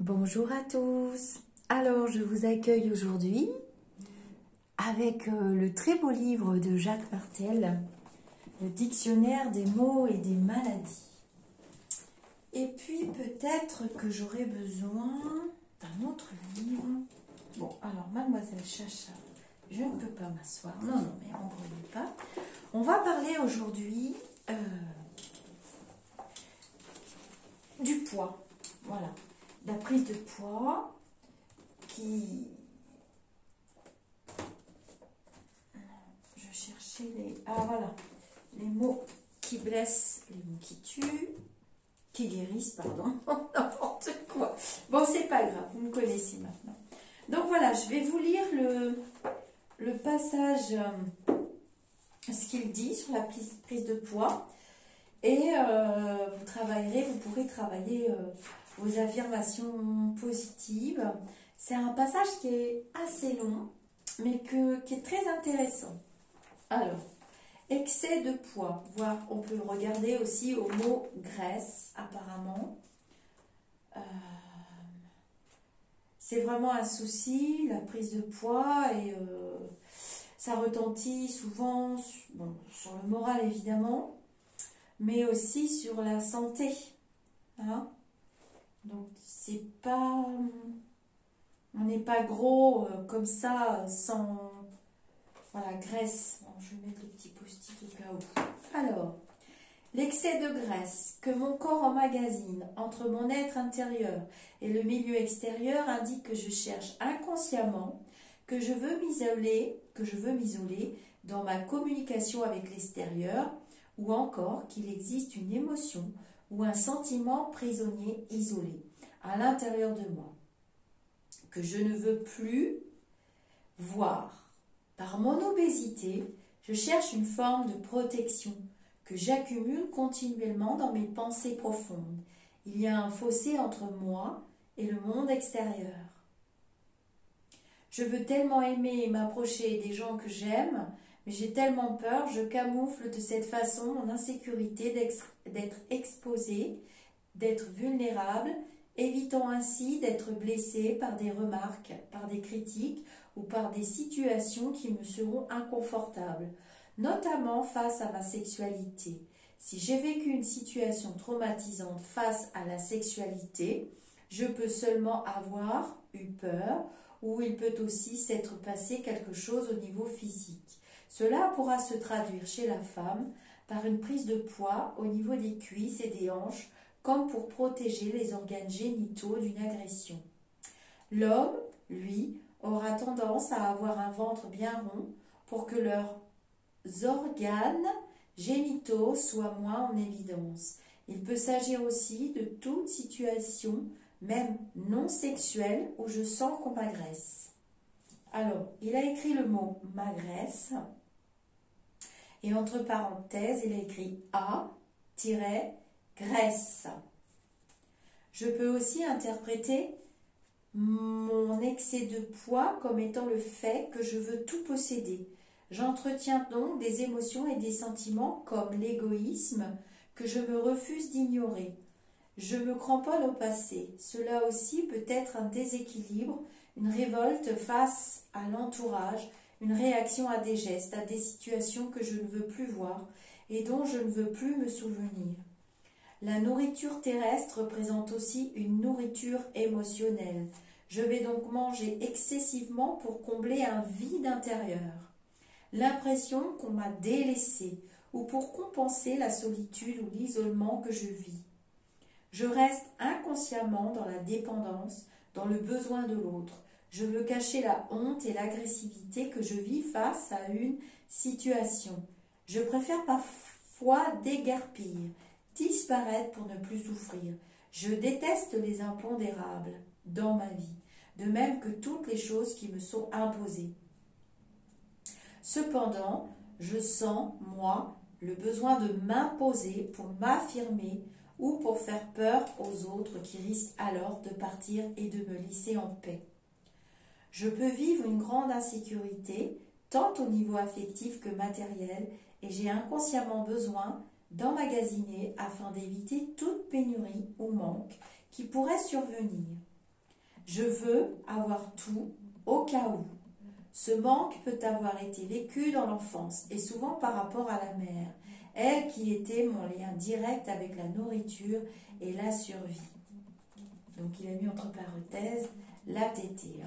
Bonjour à tous. Alors, je vous accueille aujourd'hui avec le très beau livre de Jacques Martel, le dictionnaire des mots et des maladies. Et puis, peut-être que j'aurai besoin d'un autre livre. Bon, alors, Mademoiselle Chacha, je ne peux pas m'asseoir. Non, mais on ne brûle pas. On va parler aujourd'hui du poids. Voilà. La prise de poids qui... Je cherchais les... Ah voilà, les mots qui blessent, les mots qui tuent, qui guérissent, pardon, n'importe quoi. Bon, c'est pas grave, vous me connaissez maintenant. Donc voilà, je vais vous lire le passage, ce qu'il dit sur la prise de poids. Et vous pourrez travailler vos affirmations positives. C'est un passage qui est assez long, mais qui est très intéressant. Alors, excès de poids. On peut regarder aussi au mot graisse, apparemment. C'est vraiment un souci, la prise de poids, et ça retentit souvent sur le moral, évidemment, mais aussi sur la santé. Hein? Donc, c'est pas... On n'est pas gros comme ça, sans... Voilà, graisse. Bon, je vais mettre le petit post-it au cas où. Alors, l'excès de graisse que mon corps emmagasine entre mon être intérieur et le milieu extérieur indique que je cherche inconsciemment, que je veux m'isoler dans ma communication avec l'extérieur, ou encore qu'il existe une émotion ou un sentiment prisonnier isolé à l'intérieur de moi, que je ne veux plus voir. Par mon obésité, je cherche une forme de protection que j'accumule continuellement dans mes pensées profondes. Il y a un fossé entre moi et le monde extérieur. Je veux tellement aimer et m'approcher des gens que j'aime, mais j'ai tellement peur, je camoufle de cette façon mon insécurité d'être exposée, d'être vulnérable, évitant ainsi d'être blessée par des remarques, par des critiques ou par des situations qui me seront inconfortables, notamment face à ma sexualité. Si j'ai vécu une situation traumatisante face à la sexualité, je peux seulement avoir eu peur, ou il peut aussi s'être passé quelque chose au niveau physique. Cela pourra se traduire chez la femme par une prise de poids au niveau des cuisses et des hanches, comme pour protéger les organes génitaux d'une agression. L'homme, lui, aura tendance à avoir un ventre bien rond pour que leurs organes génitaux soient moins en évidence. Il peut s'agir aussi de toute situation, même non sexuelle, où je sens qu'on m'agresse. Alors, il a écrit le mot « m'agresse » et entre parenthèses, il a écrit « a-graisse ». Je peux aussi interpréter mon excès de poids comme étant le fait que je veux tout posséder. J'entretiens donc des émotions et des sentiments comme l'égoïsme que je me refuse d'ignorer. Je me cramponne au passé. Cela aussi peut être un déséquilibre, une révolte face à l'entourage, une réaction à des gestes, à des situations que je ne veux plus voir et dont je ne veux plus me souvenir. La nourriture terrestre représente aussi une nourriture émotionnelle. Je vais donc manger excessivement pour combler un vide intérieur, l'impression qu'on m'a délaissé, ou pour compenser la solitude ou l'isolement que je vis. Je reste inconsciemment dans la dépendance, dans le besoin de l'autre. Je veux cacher la honte et l'agressivité que je vis face à une situation. Je préfère parfois déguerpir, disparaître pour ne plus souffrir. Je déteste les impondérables dans ma vie, de même que toutes les choses qui me sont imposées. Cependant, je sens, moi, le besoin de m'imposer pour m'affirmer ou pour faire peur aux autres qui risquent alors de partir et de me laisser en paix. Je peux vivre une grande insécurité, tant au niveau affectif que matériel, et j'ai inconsciemment besoin d'emmagasiner afin d'éviter toute pénurie ou manque qui pourrait survenir. Je veux avoir tout au cas où. Ce manque peut avoir été vécu dans l'enfance et souvent par rapport à la mère, elle qui était mon lien direct avec la nourriture et la survie. Donc il a mis entre parenthèses la tétée.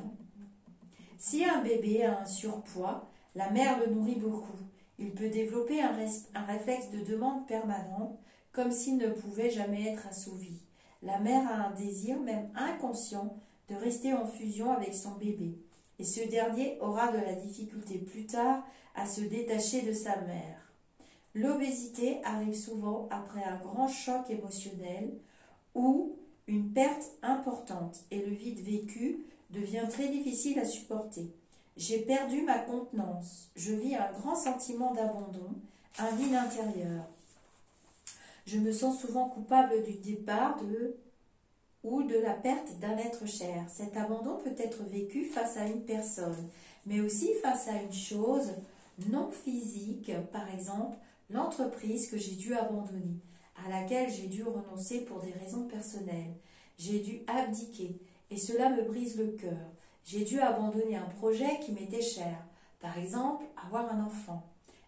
Si un bébé a un surpoids, la mère le nourrit beaucoup. Il peut développer un réflexe de demande permanente, comme s'il ne pouvait jamais être assouvi. La mère a un désir, même inconscient, de rester en fusion avec son bébé. Et ce dernier aura de la difficulté plus tard à se détacher de sa mère. L'obésité arrive souvent après un grand choc émotionnel ou une perte importante et le vide vécu devient très difficile à supporter. J'ai perdu ma contenance. Je vis un grand sentiment d'abandon, un vide intérieur. Je me sens souvent coupable du départ ou de la perte d'un être cher. Cet abandon peut être vécu face à une personne, mais aussi face à une chose non physique, par exemple l'entreprise que j'ai dû abandonner, à laquelle j'ai dû renoncer pour des raisons personnelles. J'ai dû abdiquer et cela me brise le cœur. J'ai dû abandonner un projet qui m'était cher, par exemple avoir un enfant.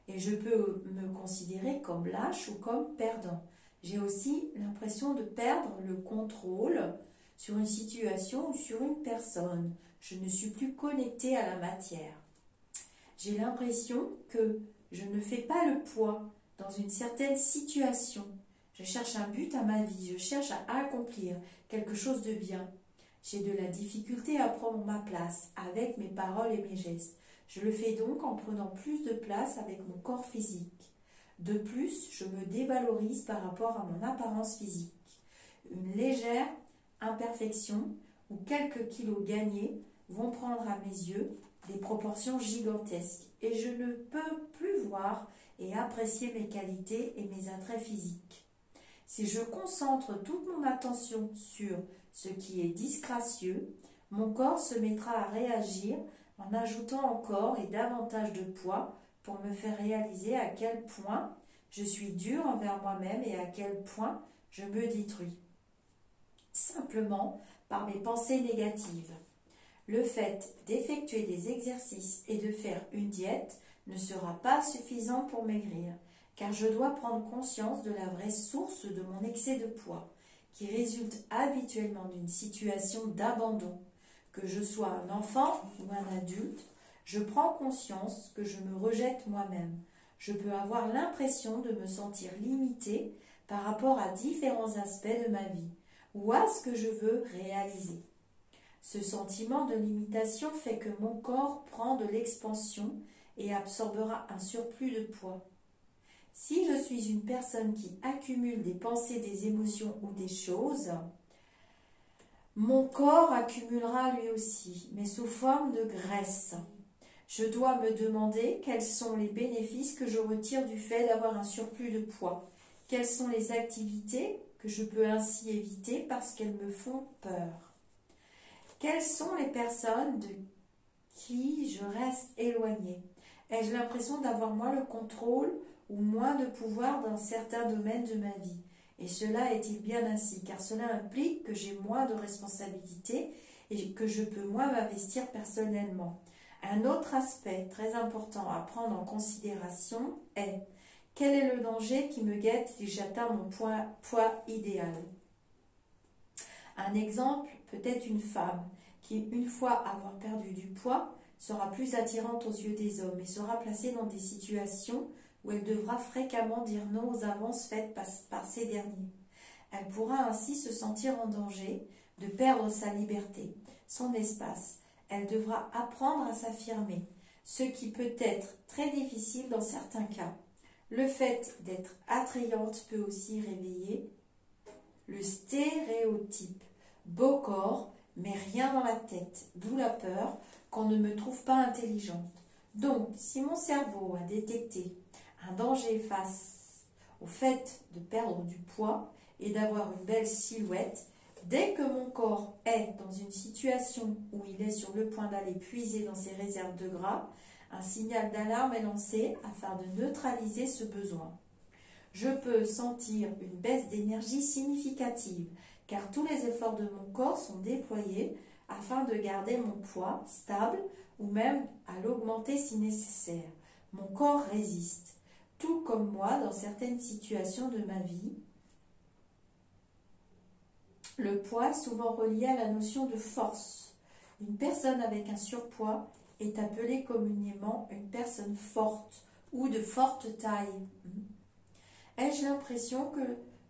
Et je peux me considérer comme lâche ou comme perdant. J'ai aussi l'impression de perdre le contrôle sur une situation ou sur une personne. Je ne suis plus connectée à la matière. J'ai l'impression que je ne fais pas le poids dans une certaine situation. Je cherche un but à ma vie, je cherche à accomplir quelque chose de bien. J'ai de la difficulté à prendre ma place avec mes paroles et mes gestes. Je le fais donc en prenant plus de place avec mon corps physique. De plus, je me dévalorise par rapport à mon apparence physique. Une légère imperfection ou quelques kilos gagnés vont prendre à mes yeux des proportions gigantesques et je ne peux plus voir et apprécier mes qualités et mes attraits physiques. Si je concentre toute mon attention sur ce qui est disgracieux, mon corps se mettra à réagir en ajoutant encore et davantage de poids pour me faire réaliser à quel point je suis dur envers moi-même et à quel point je me détruis. Simplement par mes pensées négatives. Le fait d'effectuer des exercices et de faire une diète ne sera pas suffisant pour maigrir, car je dois prendre conscience de la vraie source de mon excès de poids, qui résulte habituellement d'une situation d'abandon. Que je sois un enfant ou un adulte, je prends conscience que je me rejette moi-même. Je peux avoir l'impression de me sentir limitée par rapport à différents aspects de ma vie ou à ce que je veux réaliser. Ce sentiment de limitation fait que mon corps prend de l'expansion et absorbera un surplus de poids. Si je suis une personne qui accumule des pensées, des émotions ou des choses, mon corps accumulera lui aussi, mais sous forme de graisse. Je dois me demander quels sont les bénéfices que je retire du fait d'avoir un surplus de poids. Quelles sont les activités que je peux ainsi éviter parce qu'elles me font peur. Quelles sont les personnes de qui je reste éloignée? Ai-je l'impression d'avoir moins le contrôle ou moins de pouvoir dans certains domaines de ma vie? Et cela est-il bien ainsi? Car cela implique que j'ai moins de responsabilités et que je peux moins m'investir personnellement. Un autre aspect très important à prendre en considération est: quel est le danger qui me guette si j'atteins mon poids idéal? Un exemple peut être une femme qui, une fois avoir perdu du poids, sera plus attirante aux yeux des hommes et sera placée dans des situations où elle devra fréquemment dire non aux avances faites par ces derniers. Elle pourra ainsi se sentir en danger de perdre sa liberté, son espace. Elle devra apprendre à s'affirmer, ce qui peut être très difficile dans certains cas. Le fait d'être attrayante peut aussi réveiller le stéréotype. Beau corps, mais rien dans la tête, d'où la peur qu'on ne me trouve pas intelligente. Donc, si mon cerveau a détecté un danger face au fait de perdre du poids et d'avoir une belle silhouette, dès que mon corps est dans une situation où il est sur le point d'aller puiser dans ses réserves de gras, un signal d'alarme est lancé afin de neutraliser ce besoin. Je peux sentir une baisse d'énergie significative, car tous les efforts de mon corps sont déployés afin de garder mon poids stable ou même à l'augmenter si nécessaire. Mon corps résiste, tout comme moi dans certaines situations de ma vie. Le poids est souvent relié à la notion de force. Une personne avec un surpoids est appelée communément une personne forte ou de forte taille. Ai-je l'impression que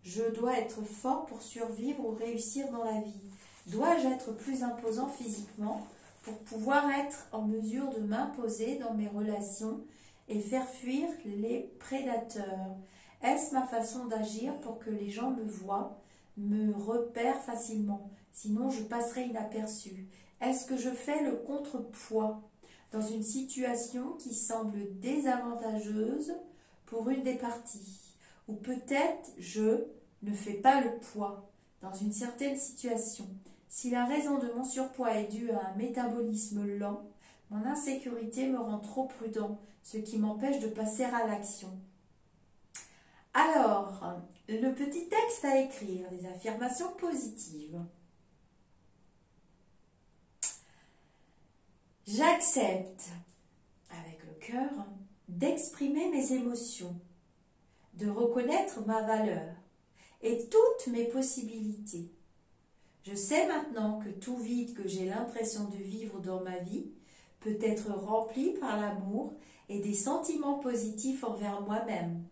je dois être fort pour survivre ou réussir dans la vie? Dois-je être plus imposant physiquement pour pouvoir être en mesure de m'imposer dans mes relations et faire fuir les prédateurs? Est-ce ma façon d'agir pour que les gens me voient, me repèrent facilement? Sinon, je passerai inaperçu. Est-ce que je fais le contrepoids dans une situation qui semble désavantageuse pour une des parties? Ou peut-être je ne fais pas le poids dans une certaine situation. Si la raison de mon surpoids est due à un métabolisme lent, mon insécurité me rend trop prudent, ce qui m'empêche de passer à l'action. Alors, le petit texte à écrire, des affirmations positives. J'accepte, avec le cœur, d'exprimer mes émotions, de reconnaître ma valeur et toutes mes possibilités. Je sais maintenant que tout vide que j'ai l'impression de vivre dans ma vie peut être rempli par l'amour et des sentiments positifs envers moi-même.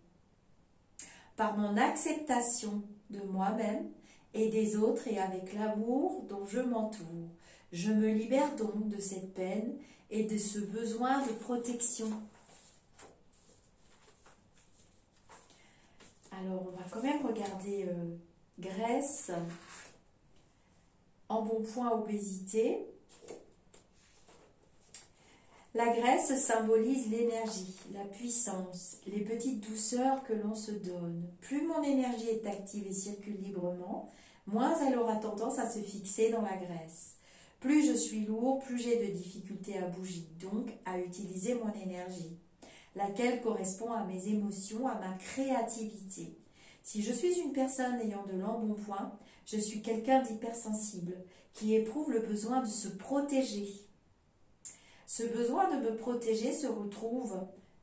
Par mon acceptation de moi-même et des autres et avec l'amour dont je m'entoure, je me libère donc de cette peine et de ce besoin de protection. Alors, on va quand même regarder graisse, embonpoint, obésité. La graisse symbolise l'énergie, la puissance, les petites douceurs que l'on se donne. Plus mon énergie est active et circule librement, moins elle aura tendance à se fixer dans la graisse. Plus je suis lourd, plus j'ai de difficultés à bouger, donc à utiliser mon énergie, laquelle correspond à mes émotions, à ma créativité. Si je suis une personne ayant de l'embonpoint, je suis quelqu'un d'hypersensible, qui éprouve le besoin de se protéger. Ce besoin de me protéger se retrouve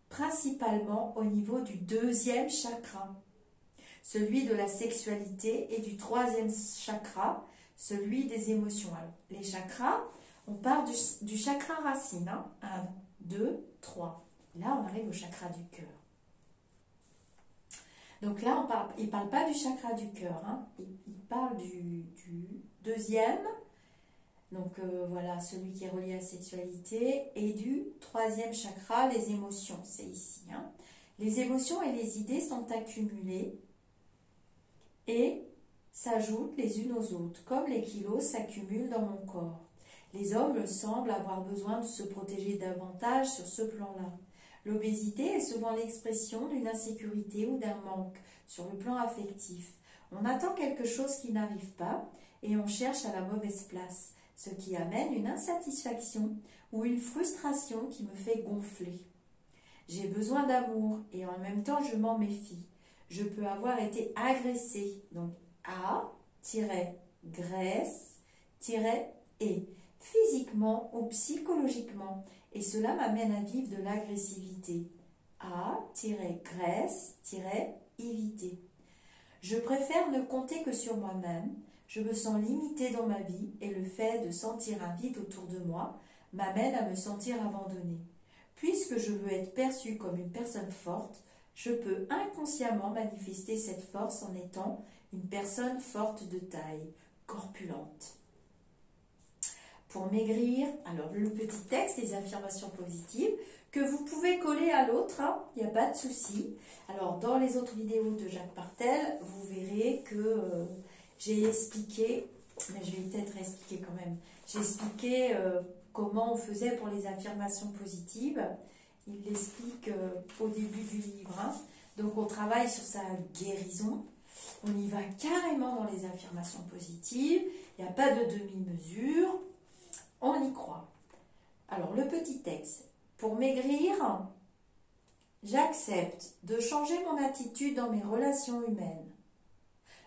principalement au niveau du 2e chakra, celui de la sexualité, et du 3e chakra, celui des émotions. Alors, les chakras, on part du chakra racine, 1, 2, 3. Là, on arrive au chakra du cœur. Donc là, il ne parle pas du chakra du cœur, il parle du 2e, donc voilà, celui qui est relié à la sexualité, et du 3e chakra, les émotions, c'est ici. Les émotions et les idées sont accumulées et s'ajoutent les unes aux autres, comme les kilos s'accumulent dans mon corps. Les hommes semblent avoir besoin de se protéger davantage sur ce plan-là. L'obésité est souvent l'expression d'une insécurité ou d'un manque sur le plan affectif. On attend quelque chose qui n'arrive pas et on cherche à la mauvaise place, ce qui amène une insatisfaction ou une frustration qui me fait gonfler. J'ai besoin d'amour et en même temps je m'en méfie. Je peux avoir été agressée, donc A-graisse-et, physiquement ou psychologiquement, et cela m'amène à vivre de l'agressivité. A-graisse-éviter. Je préfère ne compter que sur moi-même, je me sens limitée dans ma vie et le fait de sentir un vide autour de moi m'amène à me sentir abandonnée. Puisque je veux être perçue comme une personne forte, je peux inconsciemment manifester cette force en étant une personne forte de taille, corpulente. Pour maigrir, alors le petit texte, les affirmations positives, que vous pouvez coller à l'autre, il n'y a pas de souci. Alors dans les autres vidéos de Jacques Partel, vous verrez que j'ai expliqué, mais je vais peut-être expliquer quand même, j'ai expliqué comment on faisait pour les affirmations positives. Il l'explique au début du livre. Donc on travaille sur sa guérison. On y va carrément dans les affirmations positives. Il n'y a pas de demi-mesure. On y croit. Alors le petit texte. Pour maigrir, j'accepte de changer mon attitude dans mes relations humaines.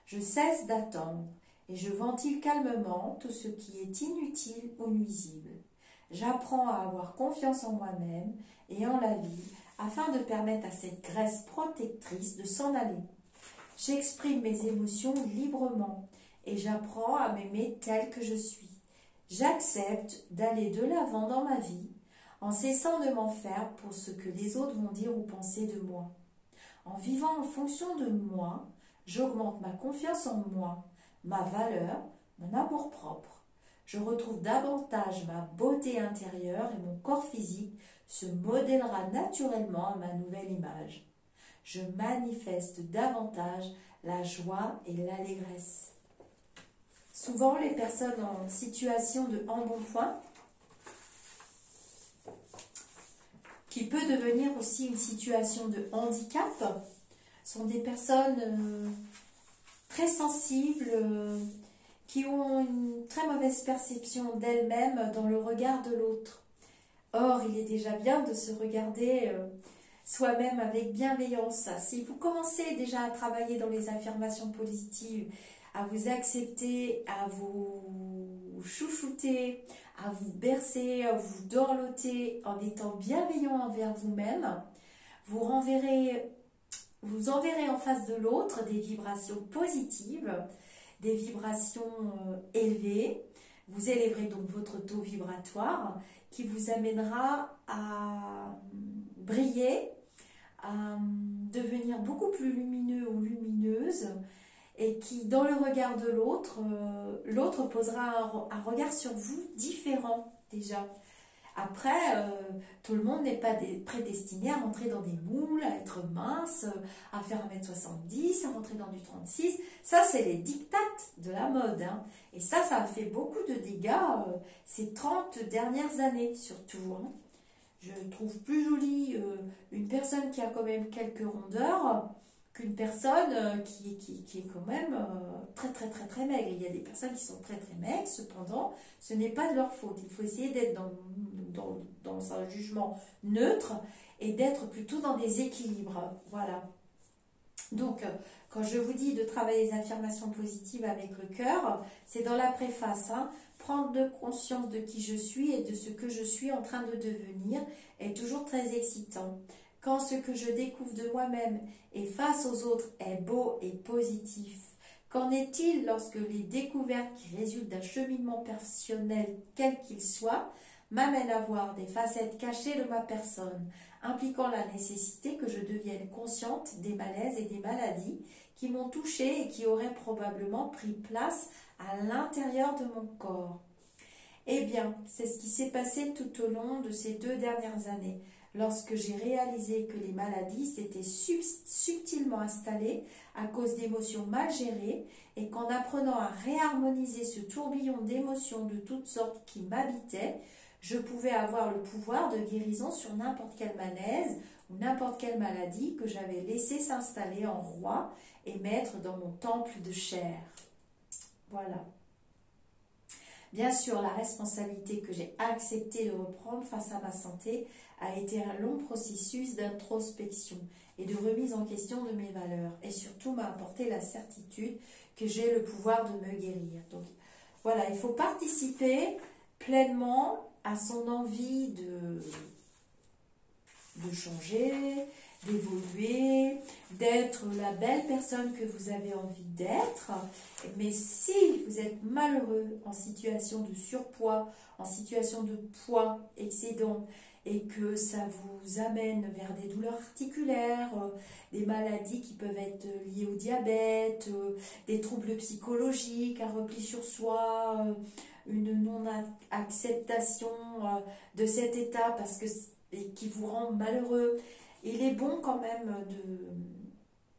Je cesse d'attendre et je ventile calmement tout ce qui est inutile ou nuisible. J'apprends à avoir confiance en moi-même et en la vie afin de permettre à cette graisse protectrice de s'en aller. J'exprime mes émotions librement et j'apprends à m'aimer telle que je suis. J'accepte d'aller de l'avant dans ma vie en cessant de m'en faire pour ce que les autres vont dire ou penser de moi. En vivant en fonction de moi, j'augmente ma confiance en moi, ma valeur, mon amour-propre. Je retrouve davantage ma beauté intérieure et mon corps physique se modèlera naturellement à ma nouvelle image. Je manifeste davantage la joie et l'allégresse. Souvent, les personnes en situation de embonpoint, qui peut devenir aussi une situation de handicap, sont des personnes très sensibles, qui ont une très mauvaise perception d'elles-mêmes dans le regard de l'autre. Or, il est déjà bien de se regarder soi-même avec bienveillance. Si vous commencez déjà à travailler dans les affirmations positives, à vous accepter, à vous chouchouter, à vous bercer, à vous dorloter en étant bienveillant envers vous-même, vous enverrez en face de l'autre des vibrations positives, des vibrations élevées. Vous élèverez donc votre taux vibratoire qui vous amènera à briller, à devenir beaucoup plus lumineux ou lumineuse, et qui, dans le regard de l'autre, l'autre posera un regard sur vous différent déjà. Après, tout le monde n'est pas prédestiné à rentrer dans des moules, à être mince, à faire 1m70, à rentrer dans du 36. Ça, c'est les dictates de la mode. Hein. Et ça a fait beaucoup de dégâts ces 30 dernières années, surtout. Hein. Je trouve plus jolie une personne qui a quand même quelques rondeurs qu'une personne qui est quand même très maigre. Il y a des personnes qui sont très maigres, cependant, ce n'est pas de leur faute. Il faut essayer d'être dans un jugement neutre et d'être plutôt dans des équilibres. Voilà. Donc, quand je vous dis de travailler les affirmations positives avec le cœur, c'est dans la préface. Hein, prendre conscience de qui je suis et de ce que je suis en train de devenir est toujours très excitant. Quand ce que je découvre de moi-même et face aux autres est beau et positif, qu'en est-il lorsque les découvertes qui résultent d'un cheminement personnel, quel qu'il soit, m'amènent à voir des facettes cachées de ma personne, impliquant la nécessité que je devienne consciente des malaises et des maladies qui m'ont touchée et qui auraient probablement pris place à l'intérieur de mon corps. Eh bien, c'est ce qui s'est passé tout au long de ces 2 dernières années. Lorsque j'ai réalisé que les maladies s'étaient subtilement installées à cause d'émotions mal gérées et qu'en apprenant à réharmoniser ce tourbillon d'émotions de toutes sortes qui m'habitaient, je pouvais avoir le pouvoir de guérison sur n'importe quel malaise ou n'importe quelle maladie que j'avais laissé s'installer en roi et mettre dans mon temple de chair. Voilà. Bien sûr, la responsabilité que j'ai accepté de reprendre face à ma santé a été un long processus d'introspection et de remise en question de mes valeurs et surtout m'a apporté la certitude que j'ai le pouvoir de me guérir. Donc voilà, il faut participer pleinement à son envie de changer, d'évoluer, d'être la belle personne que vous avez envie d'être. Mais si vous êtes malheureux en situation de surpoids, en situation de poids excédent, et que ça vous amène vers des douleurs articulaires, des maladies qui peuvent être liées au diabète, des troubles psychologiques, un repli sur soi, une non-acceptation de cet état et qui vous rend malheureux, il est bon quand même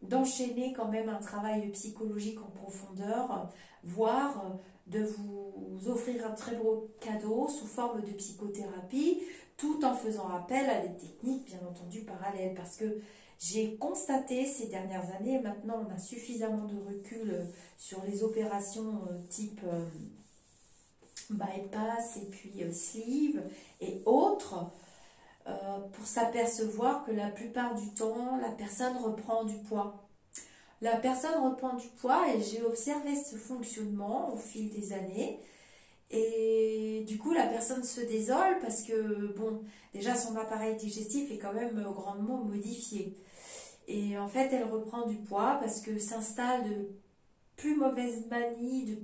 d'enchaîner quand même un travail psychologique en profondeur, voire de vous offrir un très beau cadeau sous forme de psychothérapie, tout en faisant appel à des techniques bien entendu parallèles, parce que j'ai constaté ces dernières années, maintenant on a suffisamment de recul sur les opérations type bypass et puis sleeve et autres, pour s'apercevoir que la plupart du temps, la personne reprend du poids. la personne reprend du poids et j'ai observé ce fonctionnement au fil des années. Et du coup, la personne se désole parce que, bon, déjà son appareil digestif est quand même grandement modifié. Et en fait, elle reprend du poids parce que s'installent de plus mauvaises manies,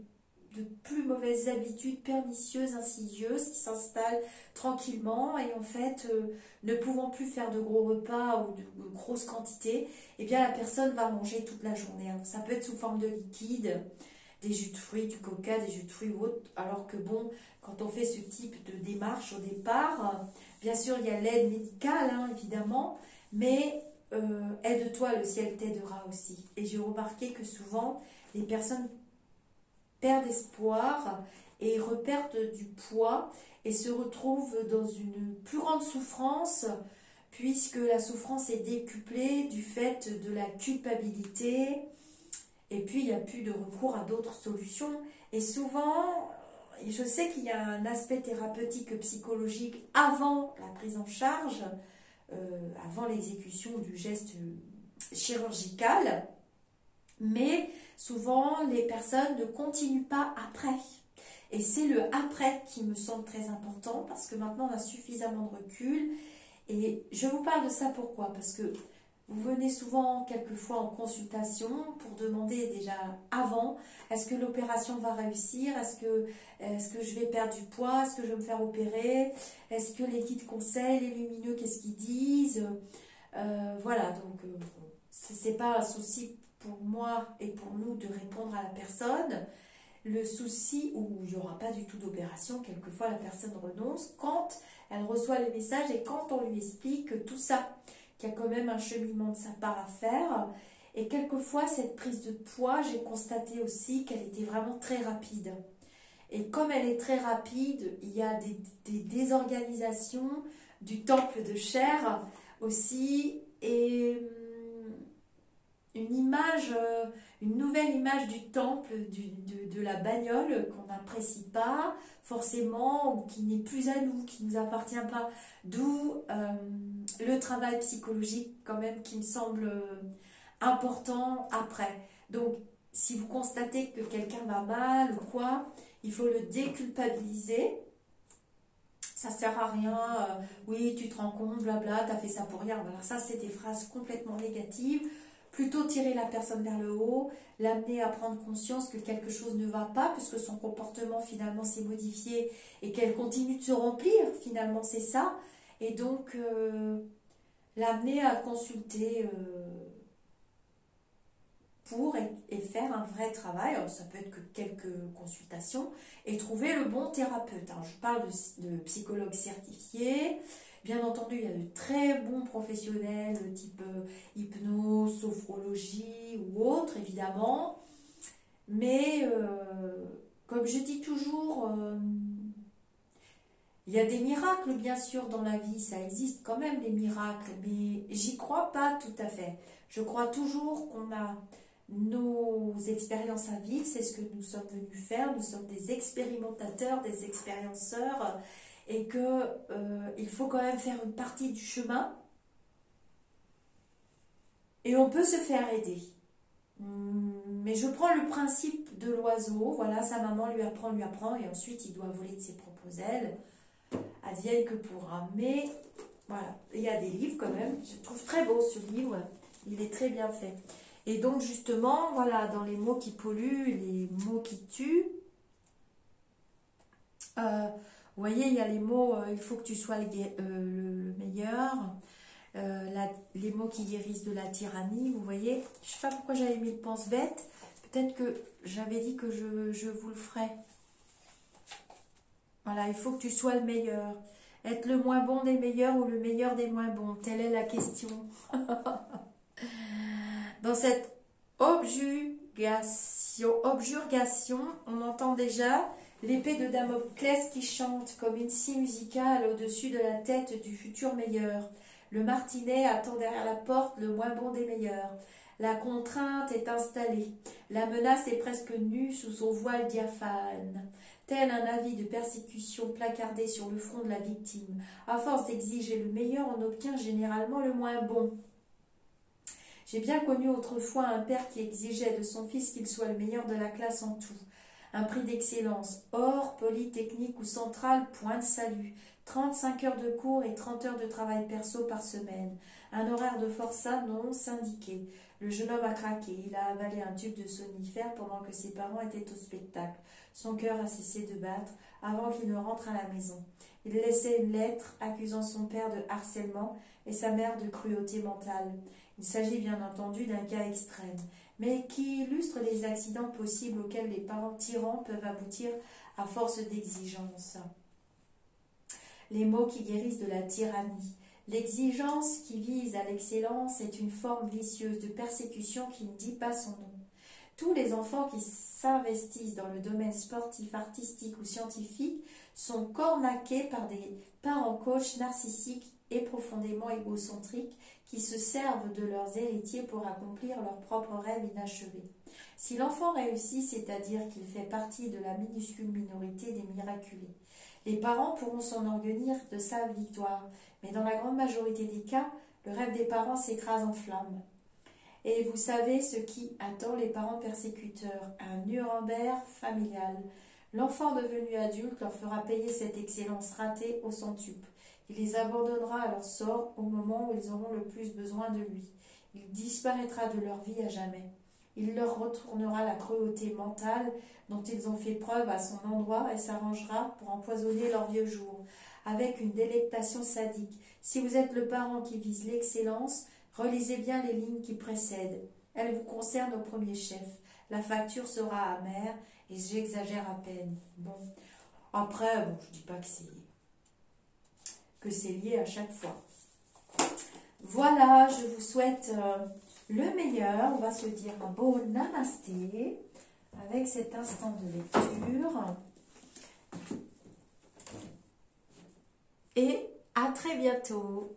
de plus mauvaises habitudes pernicieuses, insidieuses qui s'installent tranquillement et en fait, ne pouvant plus faire de gros repas ou de grosses quantités, eh bien la personne va manger toute la journée. Alors, ça peut être sous forme de liquide, des jus de fruits, du coca, des jus de fruits ou autre, alors que bon, quand on fait ce type de démarche au départ, bien sûr il y a l'aide médicale, hein, évidemment, mais aide-toi, le ciel t'aidera aussi. Et j'ai remarqué que souvent, les personnes perdent espoir et reperdent du poids et se retrouvent dans une plus grande souffrance puisque la souffrance est décuplée du fait de la culpabilité et puis il n'y a plus de recours à d'autres solutions. Et souvent, je sais qu'il y a un aspect thérapeutique psychologique avant la prise en charge, avant l'exécution du geste chirurgical, mais souvent les personnes ne continuent pas après. Et c'est le après qui me semble très important parce que maintenant on a suffisamment de recul. Et je vous parle de ça pourquoi? Parce que vous venez souvent quelquefois en consultation pour demander déjà avant, est-ce que l'opération va réussir? Est-ce que je vais perdre du poids? Est-ce que je vais me faire opérer? Est-ce que les guides conseils, les lumineux, qu'est-ce qu'ils disent? Voilà, donc c'est pas un souci pour moi et pour nous de répondre à la personne. Le souci où il n'y aura pas du tout d'opération, quelquefois la personne renonce quand elle reçoit les messages et quand on lui explique tout ça, qu'il y a quand même un cheminement de sa part à faire. Et quelquefois, cette prise de poids, j'ai constaté aussi qu'elle était vraiment très rapide. Et comme elle est très rapide, il y a des désorganisations du temple de chair aussi. Et une image, une nouvelle image du temple, de la bagnole qu'on n'apprécie pas forcément, ou qui n'est plus à nous, qui ne nous appartient pas. D'où le travail psychologique quand même qui me semble important après. Donc, si vous constatez que quelqu'un va mal ou quoi, il faut le déculpabiliser. Ça sert à rien, oui, tu te rends compte, blabla, t'as fait ça pour rien. Voilà, ça, c'est des phrases complètement négatives. Plutôt tirer la personne vers le haut, l'amener à prendre conscience que quelque chose ne va pas, puisque son comportement finalement s'est modifié et qu'elle continue de se remplir, finalement c'est ça. Et donc, l'amener à consulter pour et faire un vrai travail. Alors, ça peut être que quelques consultations et trouver le bon thérapeute. Alors, je parle de psychologue certifié. Bien entendu, il y a de très bons professionnels type hypnose, sophrologie ou autre, évidemment. Mais, comme je dis toujours, il y a des miracles, bien sûr, dans la vie. Ça existe quand même, des miracles. Mais j'y crois pas tout à fait. Je crois toujours qu'on a nos expériences à vivre. C'est ce que nous sommes venus faire. Nous sommes des expérimentateurs, des expérienceurs. Et que il faut quand même faire une partie du chemin et on peut se faire aider. Mais je prends le principe de l'oiseau, voilà, sa maman lui apprend, et ensuite il doit voler de ses propres ailes, advienne que pourra. Mais voilà, il y a des livres quand même, je trouve très beau ce livre, il est très bien fait. Et donc justement, voilà, dans les mots qui polluent, les mots qui tuent, vous voyez, il y a les mots il faut que tu sois le meilleur, les mots qui guérissent de la tyrannie, vous voyez. Je ne sais pas pourquoi j'avais mis le pense-bête, peut-être que j'avais dit que je vous le ferai. Voilà, il faut que tu sois le meilleur. Être le moins bon des meilleurs ou le meilleur des moins bons, telle est la question. Dans cette objurgation, on entend déjà l'épée de Damoclès qui chante comme une scie musicale au-dessus de la tête du futur meilleur. Le martinet attend derrière la porte le moins bon des meilleurs. La contrainte est installée. La menace est presque nue sous son voile diaphane. Tel un avis de persécution placardé sur le front de la victime. À force d'exiger le meilleur, on obtient généralement le moins bon. J'ai bien connu autrefois un père qui exigeait de son fils qu'il soit le meilleur de la classe en tout. Un prix d'excellence, hors, polytechnique ou centrale, point de salut. 35 heures de cours et 30 heures de travail perso par semaine. Un horaire de forçat non syndiqué. Le jeune homme a craqué. Il a avalé un tube de somnifère pendant que ses parents étaient au spectacle. Son cœur a cessé de battre avant qu'il ne rentre à la maison. Il laissait une lettre accusant son père de harcèlement et sa mère de cruauté mentale. Il s'agit bien entendu d'un cas extrême, mais qui illustre les accidents possibles auxquels les parents tyrans peuvent aboutir à force d'exigence. Les mots qui guérissent de la tyrannie. L'exigence qui vise à l'excellence est une forme vicieuse de persécution qui ne dit pas son nom. Tous les enfants qui s'investissent dans le domaine sportif, artistique ou scientifique sont cornaqués par des parents coachs narcissiques et profondément égocentriques qui se servent de leurs héritiers pour accomplir leurs propres rêves inachevés. Si l'enfant réussit, c'est-à-dire qu'il fait partie de la minuscule minorité des miraculés. Les parents pourront s'enorgueillir de sa victoire, mais dans la grande majorité des cas, le rêve des parents s'écrase en flammes. Et vous savez ce qui attend les parents persécuteurs, un Nuremberg familial. L'enfant devenu adulte leur fera payer cette excellence ratée au centuple. Il les abandonnera à leur sort au moment où ils auront le plus besoin de lui. Il disparaîtra de leur vie à jamais. Il leur retournera la cruauté mentale dont ils ont fait preuve à son endroit et s'arrangera pour empoisonner leurs vieux jours, avec une délectation sadique. Si vous êtes le parent qui vise l'excellence, relisez bien les lignes qui précèdent. Elles vous concernent au premier chef. La facture sera amère et j'exagère à peine. Bon, après, je ne dis pas que c'est lié à chaque fois. Voilà, je vous souhaite le meilleur. On va se dire un beau namasté avec cet instant de lecture. Et à très bientôt.